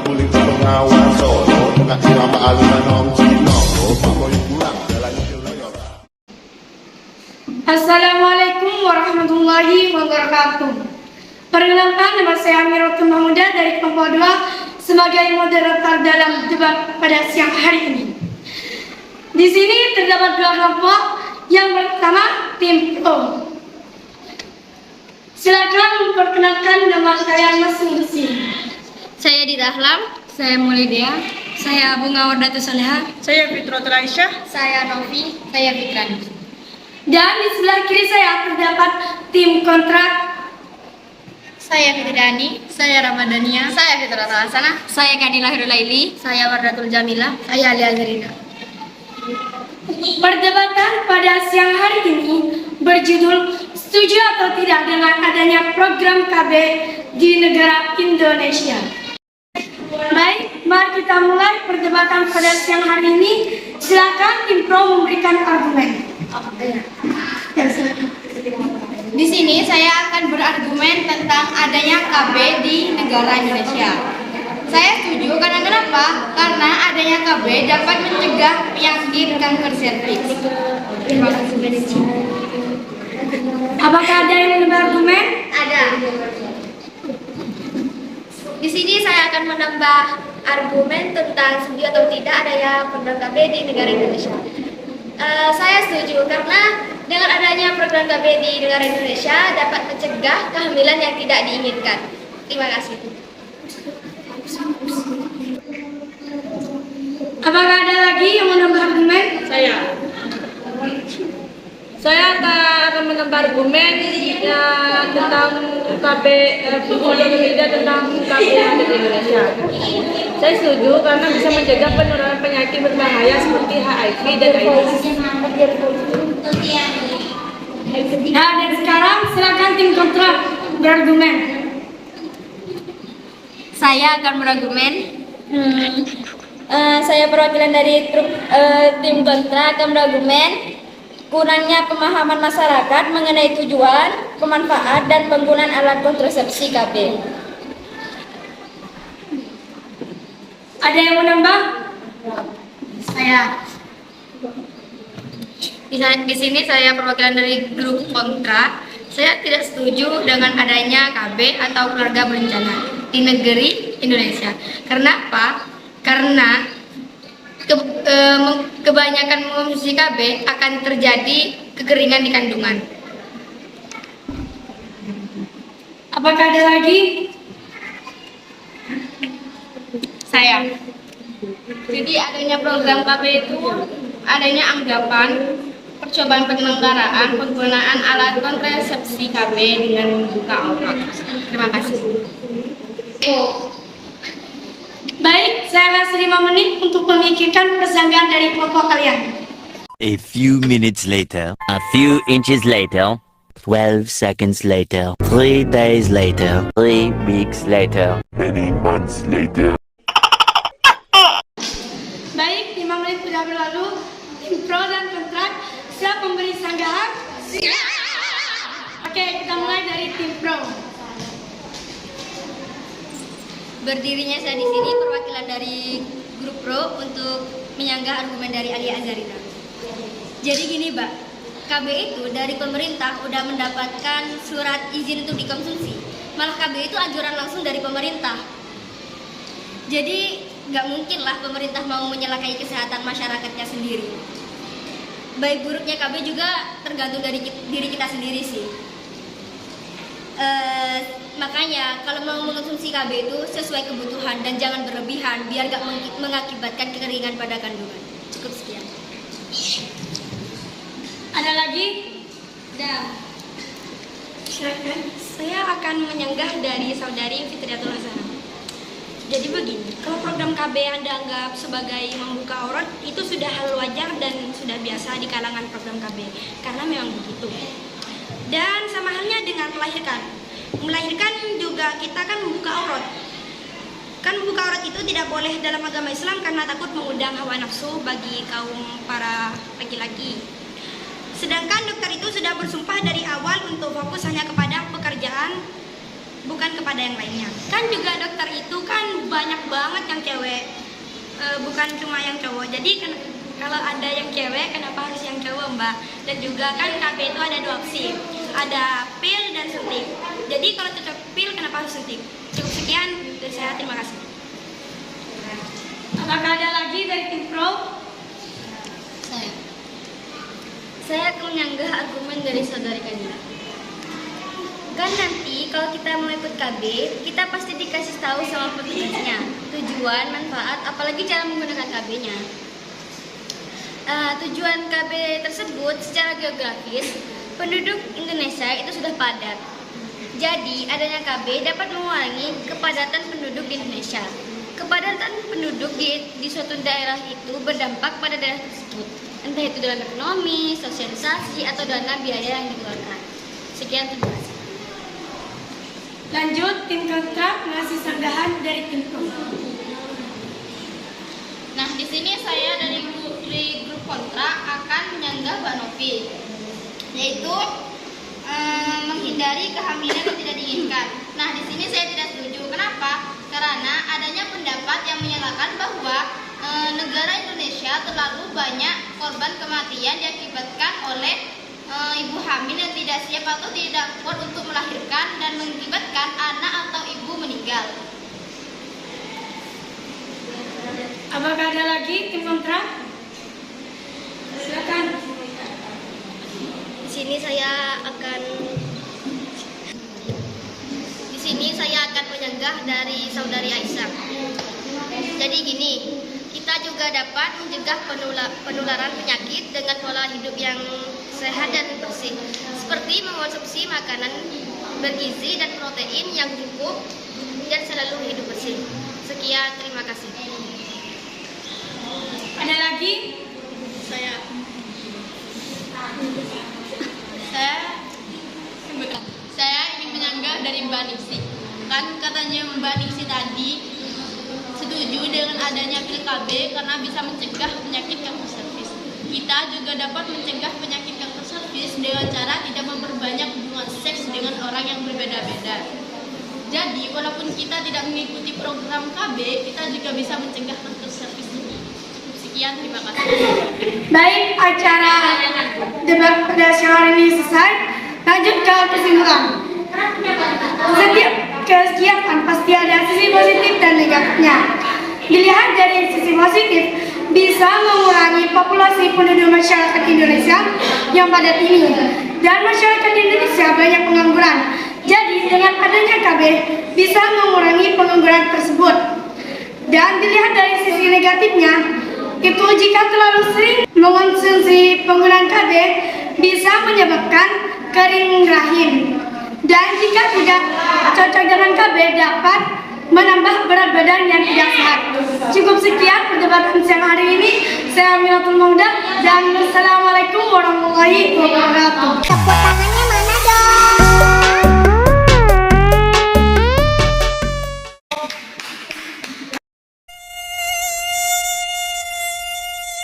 kulit pengawas solo tengah irama alunan om cino pamoy pulang jalan Ciloyo. Assalamualaikum warahmatullahi wabarakatuh. Perkenalkan, nama saya Amiratul Mahmuda dari kelompok 2 sebagai moderator dalam debat pada siang hari ini. Di sini terdapat 2 kelompok. Yang pertama, tim O. Silakan memperkenalkan nama kalian masing-masing. Saya Dita Ahlam, saya Mulidia, saya Bunga Wardatu Soleha, Saya Fitratul Aisyah. saya Novi, saya Fitrani. Dan di sebelah kiri saya terdapat tim kontrak. Saya Fitridani, saya Ramadhania, saya Fitratul Hasanah, saya Kadila Hirulaili, saya Wardatul Jamila, saya Alia Zarina. Perdebatan pada siang hari ini berjudul setuju atau tidak dengan adanya program KB di negara Indonesia. Baik, mari kita mulai perdebatan pada siang hari ini. Silakan tim pro memberikan argumen. Di sini saya akan berargumen tentang adanya KB di negara Indonesia. Saya setuju karena kenapa? Karena adanya KB dapat mencegah penyakit kanker serviks. Terima kasih. Apakah ada yang menambah argumen? Ada. Di sini saya akan menambah argumen tentang setuju atau tidak adanya program KB di negara Indonesia. Saya setuju karena dengan adanya program KB di negara Indonesia dapat mencegah kehamilan yang tidak diinginkan. Terima kasih. Apakah ada lagi yang menambah argumen? Saya akan menambah argumen tentang KB tentang KB yang ada di Indonesia. Saya setuju karena bisa mencegah penularan penyakit berbahaya seperti HIV dan AIDS. Nah, dan sekarang silakan tim kontrak berargumen. Saya akan berargumen. Saya perwakilan dari tim kontra akan berargumen kurangnya pemahaman masyarakat mengenai tujuan, pemanfaat, dan penggunaan alat kontrasepsi KB. Ada yang menambah? Saya. Di sini saya perwakilan dari grup kontra. Saya tidak setuju dengan adanya KB atau keluarga berencana di negeri Indonesia. Karena apa? Karena kebanyakan mengonsumsi KB akan terjadi kekeringan di kandungan. Apakah ada lagi? Saya. Jadi adanya program KB itu adanya anggapan percobaan penyelenggaraan penggunaan alat kontrasepsi KB dengan membuka aurat. Terima kasih. Baik, saya kasih 5 menit untuk memikirkan persanggahan dari kelompok kalian. A few minutes later, a few inches later, 12 seconds later, 3 days later, 3 weeks later, many months later. Baik, 5 menit sudah berlalu. Tim pro dan kontrak siap memberi sanggahan? Siap. Oke, kita mulai dari tim pro. Berdirinya saya di sini perwakilan dari grup pro untuk menyanggah argumen dari Alia Azarina. Jadi gini, Mbak, KB itu dari pemerintah udah mendapatkan surat izin untuk dikonsumsi. Malah KB itu anjuran langsung dari pemerintah. Jadi nggak mungkin lah pemerintah mau menyalakai kesehatan masyarakatnya sendiri. Baik buruknya KB juga tergantung dari diri kita sendiri sih. Makanya kalau mau mengonsumsi KB itu sesuai kebutuhan dan jangan berlebihan biar gak mengakibatkan kekeringan pada kandungan. Cukup sekian. Ada lagi? Dah. Silakan. Saya akan menyanggah dari saudari Fitriatul Hasanah. Jadi begini, kalau program KB yang Anda anggap sebagai membuka aurat itu sudah hal wajar dan sudah biasa di kalangan program KB karena memang begitu. Dan sama halnya dengan melahirkan juga kita kan membuka aurat. Kan membuka aurat itu tidak boleh dalam agama Islam karena takut mengundang hawa nafsu bagi kaum para laki-laki. Sedangkan dokter itu sudah bersumpah dari awal untuk fokus hanya kepada pekerjaan bukan kepada yang lainnya. Kan juga dokter itu kan banyak banget yang cewek, bukan cuma yang cowok. Jadi kalau ada yang cewek, kenapa harus yang cowok, Mbak? Dan juga kan KB itu ada 2 opsi, ada pil dan suntik. Jadi kalau cocok pil, kenapa harus suntik? Cukup sekian dari saya, terima kasih. Apakah ada lagi dari tim pro? Saya akan menyanggah argumen dari saudari Kanila. Kan nanti kalau kita mau ikut KB, kita pasti dikasih tahu sama petugasnya tujuan, manfaat, apalagi cara menggunakan KB-nya. Tujuan KB tersebut secara geografis, penduduk Indonesia itu sudah padat. Jadi adanya KB dapat mengurangi kepadatan penduduk di Indonesia. Kepadatan penduduk di suatu daerah itu berdampak pada daerah tersebut, entah itu dalam ekonomi, sosialisasi, atau dana biaya yang dikeluarkan. Sekian, terima kasih. Lanjut, tim kontra ngasih sanggahan dari tim pro. Nah, di sini saya dari grup kontra akan menyanggah Mbak Novi, yaitu menghindari kehamilan yang tidak diinginkan. Nah, di sini saya tidak setuju. Kenapa? Karena adanya pendapat yang menyatakan bahwa negara Indonesia terlalu banyak korban kematian diakibatkan oleh ibu hamil yang tidak siap atau tidak kuat untuk melahirkan dan mengakibatkan anak atau ibu meninggal. Apakah ada lagi tim kontra? Silakan. Di sini saya akan menyanggah dari saudari Aisyah. Jadi gini, kita juga dapat mencegah penularan penyakit dengan pola hidup yang sehat dan bersih, seperti mengonsumsi makanan bergizi dan protein yang cukup dan selalu hidup bersih. Sekian, terima kasih. Ada lagi? Saya ingin menyanggah dari Mbak Niksi. Kan katanya Mbak Niksi tadi setuju dengan adanya pil KB karena bisa mencegah penyakit kanker serviks. Kita juga dapat mencegah penyakit kanker serviks dengan cara tidak memperbanyak hubungan seks dengan orang yang berbeda-beda. Jadi walaupun kita tidak mengikuti program KB, kita juga bisa mencegah kanker serviks ini. Sekian, terima kasih. Baik, acara debat pada siang hari ini selesai. Lanjut ke kesimpulan. Setiap kegiatan pasti ada sisi positif dan negatifnya. Dilihat dari sisi positif, bisa mengurangi populasi penduduk masyarakat Indonesia yang padat ini. Dan masyarakat Indonesia banyak pengangguran. Jadi dengan adanya KB bisa mengurangi pengangguran tersebut. Dan dilihat dari sisi negatifnya, itu jika terlalu sering mengonsumsi penggunaan KB bisa menyebabkan kering rahim. Dan jika tidak cocok dengan KB dapat menambah berat badan yang tidak sehat. Cukup sekian perdebatan siang hari ini. Saya Aminatul Maudah dan Assalamualaikum warahmatullahi wabarakatuh.